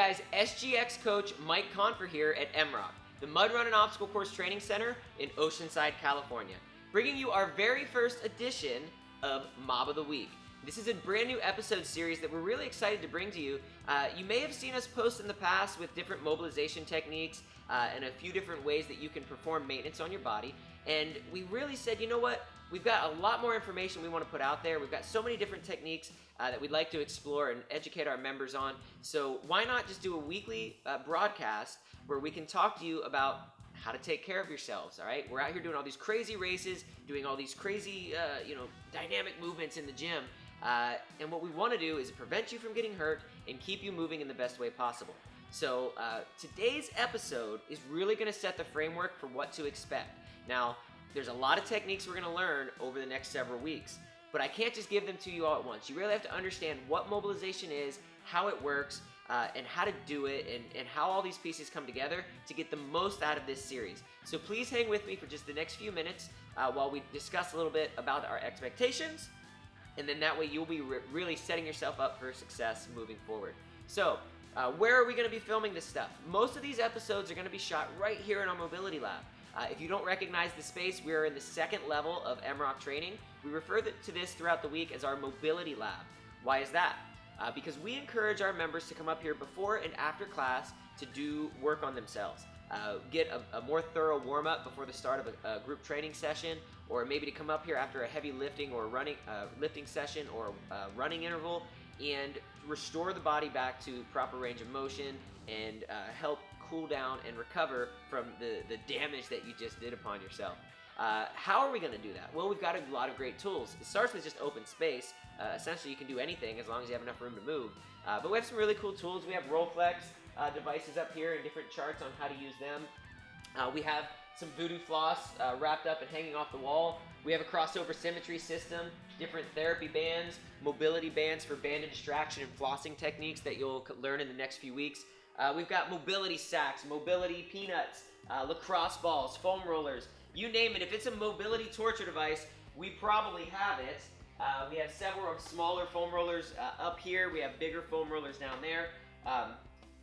guys, SGX coach Mike Confer here at Esmarca, the Mud Run and Obstacle Course Training Center in Oceanside, California, bringing you our very first edition of Mob of the Week. This is a brand new episode series that we're really excited to bring to you. You may have seen us post in the past with different mobilization techniques and a few different ways that you can perform maintenance on your body. And we really said, you know what? We've got a lot more information we want to put out there. We've got so many different techniques that we'd like to explore and educate our members on. So why not just do a weekly broadcast where we can talk to you about how to take care of yourselves, all right? We're out here doing all these crazy races, doing all these crazy, dynamic movements in the gym. And what we want to do is prevent you from getting hurt and keep you moving in the best way possible. So today's episode is really going to set the framework for what to expect. Now, there's a lot of techniques we're going to learn over the next several weeks, but I can't just give them to you all at once. You really have to understand what mobilization is, how it works, and how to do it, and how all these pieces come together to get the most out of this series. So please hang with me for just the next few minutes while we discuss a little bit about our expectations, and then that way you'll be really setting yourself up for success moving forward. So, where are we going to be filming this stuff? Most of these episodes are going to be shot right here in our mobility lab. If you don't recognize the space, we are in the second level of Esmarca training. We refer to this throughout the week as our mobility lab. Why is that? Because we encourage our members to come up here before and after class to do work on themselves. Get a more thorough warm-up before the start of a group training session, or maybe to come up here after a heavy lifting or running lifting session or running interval and restore the body back to proper range of motion and help cool down and recover from the damage that you just did upon yourself. How are we going to do that? Well, we've got a lot of great tools. It starts with just open space. Essentially, you can do anything as long as you have enough room to move. But we have some really cool tools. We have Rolflex devices up here and different charts on how to use them. We have some voodoo floss wrapped up and hanging off the wall. We have a crossover symmetry system, different therapy bands, mobility bands for bandage distraction and flossing techniques that you'll learn in the next few weeks. We've got mobility sacks, mobility peanuts, lacrosse balls, foam rollers, you name it. If it's a mobility torture device, we probably have it. We have several of smaller foam rollers up here. We have bigger foam rollers down there.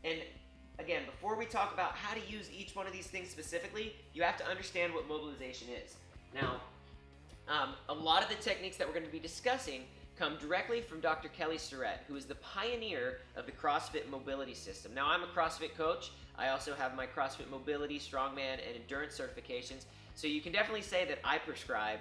And again, before we talk about how to use each one of these things specifically, you have to understand what mobilization is. Now, a lot of the techniques that we're going to be discussing come directly from Dr. Kelly Starrett, who is the pioneer of the CrossFit mobility system. Now, I'm a CrossFit coach. I also have my CrossFit mobility, strongman, and endurance certifications. So you can definitely say that I prescribe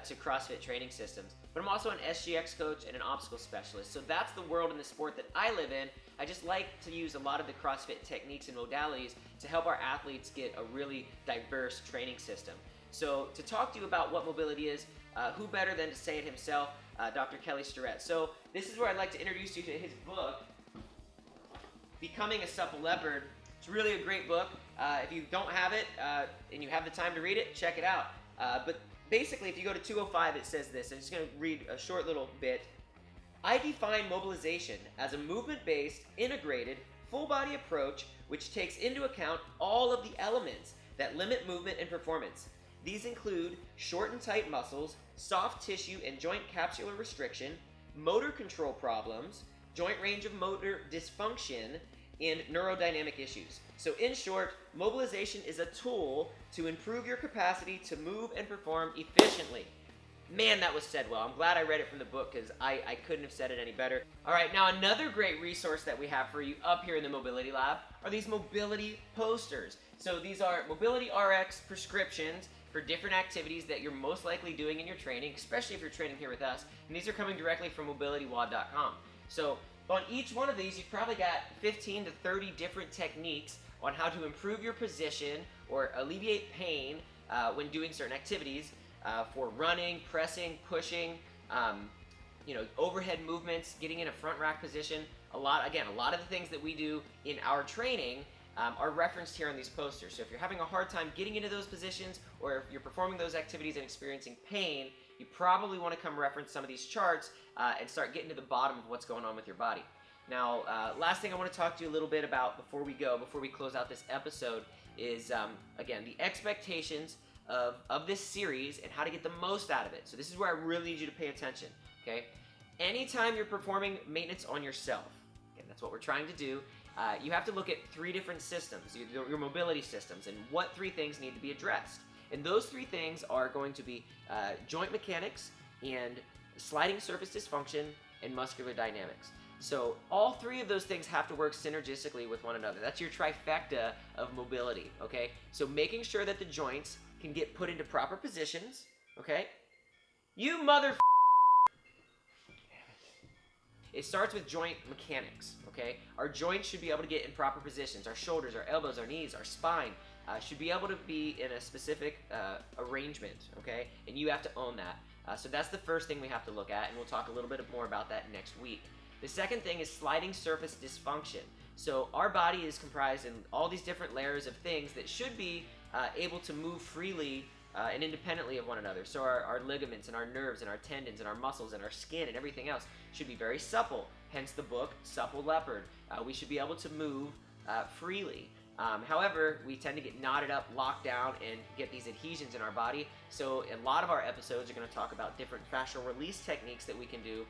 to CrossFit training systems. But I'm also an SGX coach and an obstacle specialist. So that's the world in the sport that I live in. I just like to use a lot of the CrossFit techniques and modalities to help our athletes get a really diverse training system. So to talk to you about what mobility is, who better than to say it himself, Dr. Kelly Starrett. So this is where I'd like to introduce you to his book, Becoming a Supple Leopard. It's really a great book. If you don't have it and you have the time to read it, check it out. But basically, if you go to 205, it says this. I'm just going to read a short little bit. I define mobilization as a movement-based, integrated, full-body approach which takes into account all of the elements that limit movement and performance. These include short and tight muscles, soft tissue and joint capsular restriction, motor control problems, joint range of motor dysfunction, and neurodynamic issues. So in short, mobilization is a tool to improve your capacity to move and perform efficiently. Man, that was said well. I'm glad I read it from the book because I couldn't have said it any better. All right, now another great resource that we have for you up here in the Mobility Lab are these mobility posters. So these are Mobility RX prescriptions for different activities that you're most likely doing in your training, especially if you're training here with us. And these are coming directly from mobilitywod.com. So on each one of these, you've probably got 15 to 30 different techniques on how to improve your position or alleviate pain when doing certain activities for running, pressing, pushing, overhead movements, getting in a front rack position. A lot of the things that we do in our training are referenced here on these posters. So if you're having a hard time getting into those positions, or if you're performing those activities and experiencing pain, you probably want to come reference some of these charts and start getting to the bottom of what's going on with your body. Now, last thing I want to talk to you a little bit about before we close out this episode is, again, the expectations of this series and how to get the most out of it. So this is where I really need you to pay attention, okay? Anytime you're performing maintenance on yourself, okay, that's what we're trying to do, you have to look at 3 different systems, your mobility systems, and what 3 things need to be addressed. And those 3 things are going to be joint mechanics and sliding surface dysfunction and muscular dynamics. So all 3 of those things have to work synergistically with one another. That's your trifecta of mobility, okay? So making sure that the joints can get put into proper positions, okay? You mother. It starts with joint mechanics, okay? Our joints should be able to get in proper positions. Our shoulders, our elbows, our knees, our spine should be able to be in a specific arrangement, okay? And you have to own that. So that's the first thing we have to look at, and we'll talk a little bit more about that next week. The second thing is sliding surface dysfunction. So our body is comprised in all these different layers of things that should be able to move freely and independently of one another. So our ligaments and our nerves and our tendons and our muscles and our skin and everything else should be very supple. Hence the book, Supple Leopard. We should be able to move freely. However, we tend to get knotted up, locked down, and get these adhesions in our body. So a lot of our episodes are going to talk about different fascial release techniques that we can do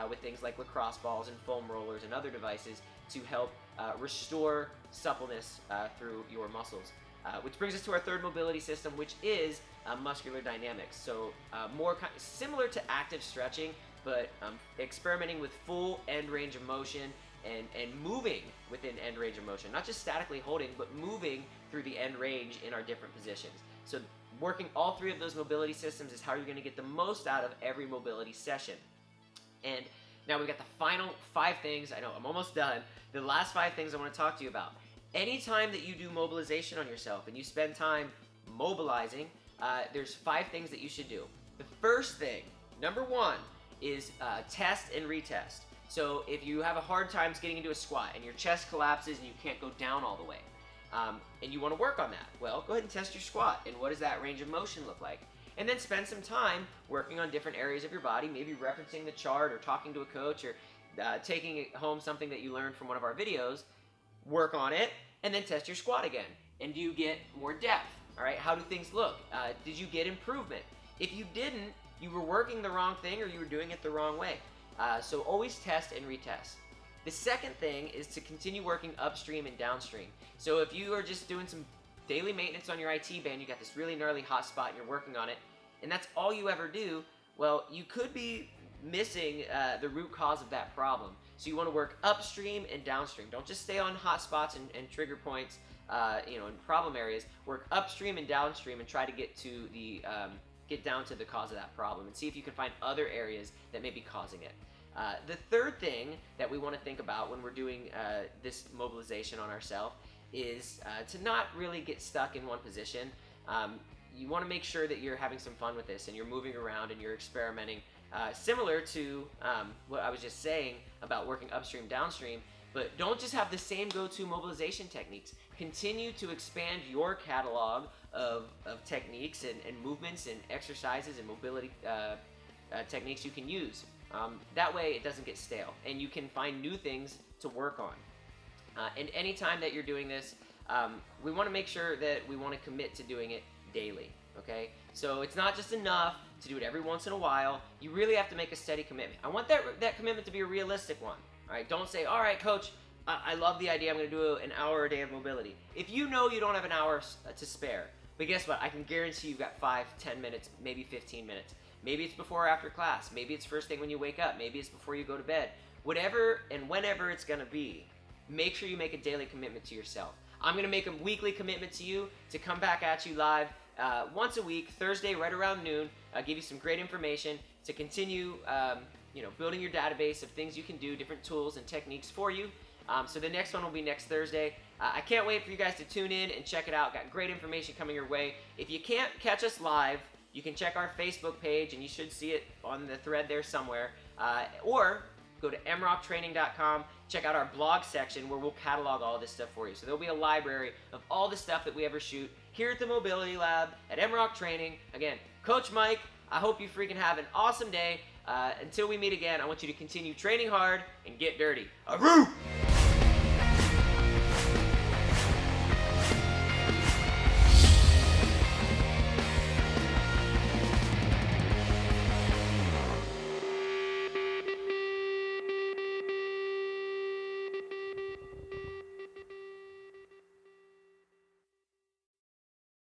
with things like lacrosse balls and foam rollers and other devices to help restore suppleness through your muscles. Which brings us to our third mobility system, which is muscular dynamics. So more similar to active stretching, but experimenting with full end range of motion and moving within end range of motion. Not just statically holding, but moving through the end range in our different positions. So working all 3 of those mobility systems is how you're going to get the most out of every mobility session. And now we've got the final 5 things. I know, I'm almost done. The last 5 things I want to talk to you about. Anytime that you do mobilization on yourself and you spend time mobilizing, there's 5 things that you should do. The first thing, number 1, is test and retest. So if you have a hard time getting into a squat and your chest collapses and you can't go down all the way, and you want to work on that, well, go ahead and test your squat. And what does that range of motion look like? And then spend some time working on different areas of your body, maybe referencing the chart or talking to a coach or taking home something that you learned from one of our videos. Work on it, and then test your squat again. And do you get more depth? All right, how do things look? Did you get improvement? If you didn't, you were working the wrong thing or you were doing it the wrong way. So always test and retest. The second thing is to continue working upstream and downstream. So if you are just doing some daily maintenance on your IT band, you got this really gnarly hot spot and you're working on it, and that's all you ever do, well, you could be missing the root cause of that problem. So you want to work upstream and downstream. Don't just stay on hot spots and trigger points, in problem areas. Work upstream and downstream and try to get to get down to the cause of that problem and see if you can find other areas that may be causing it. The third thing that we want to think about when we're doing this mobilization on ourselves is to not really get stuck in one position. You want to make sure that you're having some fun with this and you're moving around and you're experimenting, similar to what I was just saying about working upstream, downstream. But don't just have the same go-to mobilization techniques. Continue to expand your catalog of techniques and movements and exercises and mobility techniques you can use. That way it doesn't get stale and you can find new things to work on. And anytime that you're doing this, we want to make sure that we want to commit to doing it daily, okay? So it's not just enough to do it every once in a while. You really have to make a steady commitment. I want that commitment to be a realistic one, all right? Don't say, all right, coach, I love the idea. I'm going to do an hour a day of mobility. If you know you don't have an hour to spare, but guess what? I can guarantee you've got 5, 10 minutes, maybe 15 minutes. Maybe it's before or after class. Maybe it's first thing when you wake up. Maybe it's before you go to bed. Whatever and whenever it's going to be, make sure you make a daily commitment to yourself. I'm going to make a weekly commitment to you to come back at you live once a week, Thursday, right around noon. I'll give you some great information to continue building your database of things you can do, different tools and techniques for you. So the next one will be next Thursday. I can't wait for you guys to tune in and check it out. Got great information coming your way. If you can't catch us live, you can check our Facebook page, and you should see it on the thread there somewhere. Or go to mrocktraining.com, check out our blog section where we'll catalog all this stuff for you. So there'll be a library of all the stuff that we ever shoot here at the Mobility Lab at MRock Training. Again, Coach Mike, I hope you freaking have an awesome day. Until we meet again, I want you to continue training hard and get dirty. Aroo!